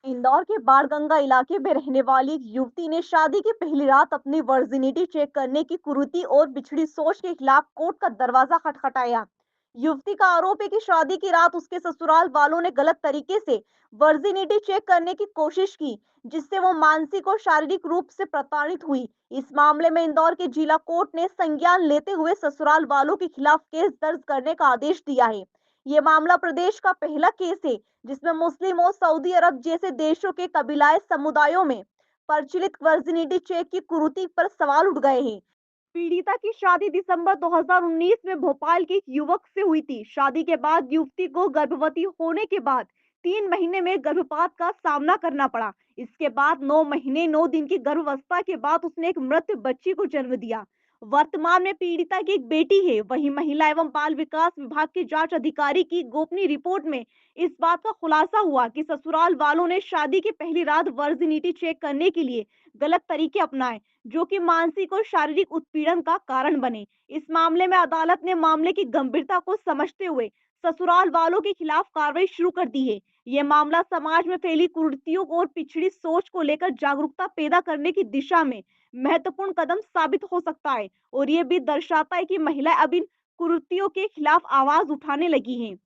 इंदौर के बाणगंगा इलाके में रहने वाली एक युवती ने शादी की पहली रात अपनी वर्जिनिटी चेक करने की कुरीति और पिछड़ी सोच के खिलाफ कोर्ट का दरवाजा खटखटाया। युवती का आरोप है कि शादी की रात उसके ससुराल वालों ने गलत तरीके से वर्जिनिटी चेक करने की कोशिश की, जिससे वो मानसिक और शारीरिक रूप से प्रताड़ित हुई। इस मामले में इंदौर के जिला कोर्ट ने संज्ञान लेते हुए ससुराल वालों के खिलाफ केस दर्ज करने का आदेश दिया है। ये मामला प्रदेश का पहला केस है जिसमें मुस्लिम और सऊदी अरब जैसे देशों के कबीलाई समुदायों में प्रचलित वर्जिनिटी चेक की कुरीति पर सवाल उठ गए हैं। पीड़िता की शादी दिसंबर 2019 में भोपाल के एक युवक से हुई थी। शादी के बाद युवती को गर्भवती होने के बाद 3 महीने में गर्भपात का सामना करना पड़ा। इसके बाद 9 महीने 9 दिन की गर्भावस्था के बाद उसने एक मृत बच्ची को जन्म दिया। वर्तमान में पीड़िता की एक बेटी है। वहीं महिला एवं बाल विकास विभाग के जांच अधिकारी की गोपनीय रिपोर्ट में इस बात का खुलासा हुआ कि ससुराल वालों ने शादी की पहली रात वर्जिनिटी चेक करने के लिए गलत तरीके अपनाए, जो कि मानसिक और शारीरिक उत्पीड़न का कारण बने। इस मामले में अदालत ने मामले की गंभीरता को समझते हुए ससुराल वालों के खिलाफ कार्रवाई शुरू कर दी है। यह मामला समाज में फैली कुरीतियों और पिछड़ी सोच को लेकर जागरूकता पैदा करने की दिशा में महत्वपूर्ण कदम साबित हो सकता है और ये भी दर्शाता है कि महिलाएं अब इन कुरीतियों के खिलाफ आवाज उठाने लगी हैं।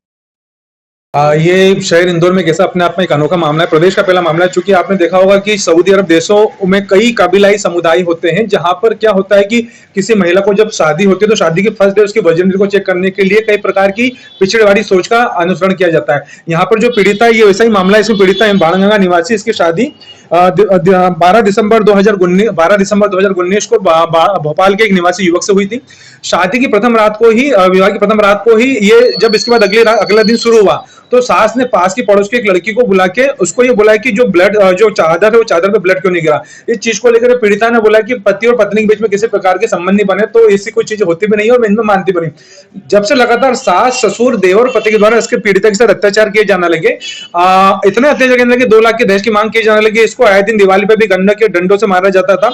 ये शहर इंदौर में कैसा अपने आप में एक अनोखा मामला है। प्रदेश का पहला मामला है। चूंकि आपने देखा होगा कि सऊदी अरब देशों में कई कबीलाई समुदाय होते हैं, जहां पर क्या होता है कि किसी महिला को जब शादी होती है तो शादी के फर्स्ट डे उसकी वर्जिनिटी को चेक करने के लिए कई प्रकार की पिछड़ेवाड़ी सोच का अनुसरण किया जाता है। यहाँ पर जो पीड़िता है, ये वैसा ही मामला है। इसमें पीड़िता है बाणगंगा निवासी। इसकी शादी 12 दिसंबर 2019 को भोपाल के एक निवासी युवक से हुई थी। शादी की प्रथम रात को ही, विवाह की प्रथम रात को ही ये, जब इसके बाद अगला दिन शुरू हुआ तो सास ने पास की पड़ोस की एक लड़की को बुला के उसको ये बोला कि जो ब्लड, जो चादर है वो चादर पे ब्लड क्यों नहीं गिरा। इस चीज को लेकर पीड़िता ने बोला कि पति और पत्नी के बीच में किसी प्रकार के संबंध नहीं बने तो ऐसी कोई चीज होती भी नहीं और मैं इनमें मानती भी नहीं। जब से लगातार सास, ससुर, देवर और पति के द्वारा इसके पीड़िता के साथ अत्याचार किए जाने लगे, इतने अत्याचार करने लगे, 2 लाख के दहेज की मांग की जाने लगी। इसको आए दिन दिवाली पे भी गन्ना के डंडों से मारा जाता था।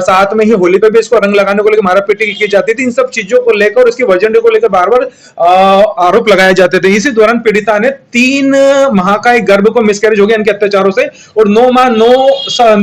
साथ में ही होली पे भी इसको रंग लगाने को लेकर मारा पीटी की जाती थी। इन सब चीजों को लेकर, उसकी वर्जिनिटी को लेकर बार बार आरोप लगाए जाते थे। इसी दौरान पीड़िता ने 3 माह का एक गर्भ को मिसकैरेज हो गया इनके अत्याचारों से, और 9 माह 9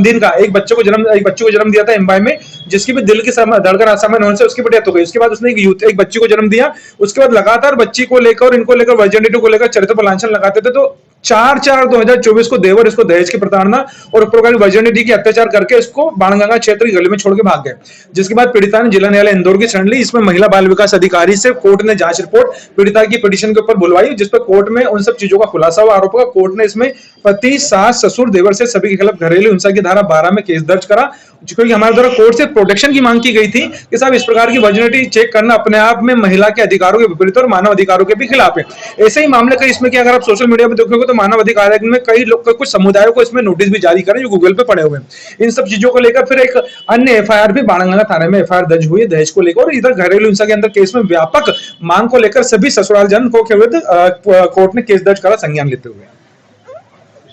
दिन का एक बच्चे को जन्म दिया था एम्बाई में, जिसकी भी दिल की धड़कन असामान्य होने से उसकी भी डेथ हो गई। उसके बाद उसने एक बच्ची को जन्म दिया। उसके बाद लगातार बच्ची को लेकर, इनको लेकर, वर्जिनिटी को लेकर चरित्र पर लांछन लगाते थे। तो 4/4/2024 को देवर इसको दहेज की प्रताड़ना और उपरोक्त वर्जिनिटी की अत्याचार करके इसको बाणगंगा क्षेत्र की गली में छोड़ के भाग गए। जिसके बाद पीड़िता ने जिला न्यायालय इंदौर की शरण ली। इसमें महिला बाल विकास अधिकारी से कोर्ट ने जांच रिपोर्ट पीड़िता की पिटीशन के ऊपर बुलवाई, जिस पर कोर्ट में उन सब चीजों का खुलासा हुआ, आरोप का। कोर्ट ने इसमें पति, सास, ससुर, देवर से सभी के खिलाफ घरेलू हिंसा की धारा 12 में केस दर्ज करा, क्योंकि हमारे द्वारा कोर्ट से प्रोटेक्शन की मांग की गई थी कि साहब इस प्रकार की वर्जिनिटी चेक करना अपने आप में महिला के अधिकारों के विपरीत और मानव अधिकारों के भी खिलाफ है। ऐसे ही मामले कई इसमें कि अगर आप सोशल मीडिया पर देखोगे तो मानव अधिकार आयोग में कई लोग, कुछ समुदायों को इसमें नोटिस भी जारी करें जो गूगल पे पड़े हुए हैं। इन सब चीजों को लेकर फिर एक अन्य एफआईआर भी बाणगंगा थाने में एफआईआर दर्ज हुई दहेज को लेकर, और इधर घरेलू हिंसा के अंदर केस में व्यापक मांग को लेकर सभी ससुराल जन को कोर्ट ने केस दर्ज करा संज्ञान लेते हुए।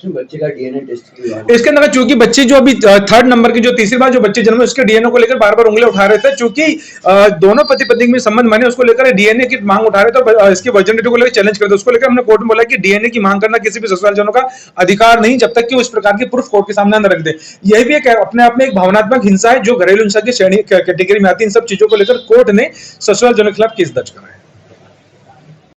बच्चे का डीएनए टेस्ट किया इसके अंदर चूंकि बच्ची जो अभी 3rd नंबर की जो तीसरी बार जो बच्चे जन्मे उसके डीएनए को लेकर बार बार उंगली उठा रहे थे, चूंकि दोनों पति पत्नी में संबंध बने, उसको लेकर डीएनए की मांग उठा रहे थे, तो इसकी वर्जिनिटी को लेकर चैलेंज करते। उसको लेकर हमने कोर्ट में बोला कि डीएनए की मांग करना किसी भी ससुराल जनों का अधिकार नहीं, जब तक कि वो इस प्रकार की प्रूफ कोर्ट के सामने न रख दे। यह भी एक अपने आप में एक भावनात्मक हिंसा है जो घरेलू हिंसा की श्रेणी कैटेगरी में आती है। इन सब चीजों को लेकर कोर्ट ने ससुराल जनों के खिलाफ केस दर्ज करा है।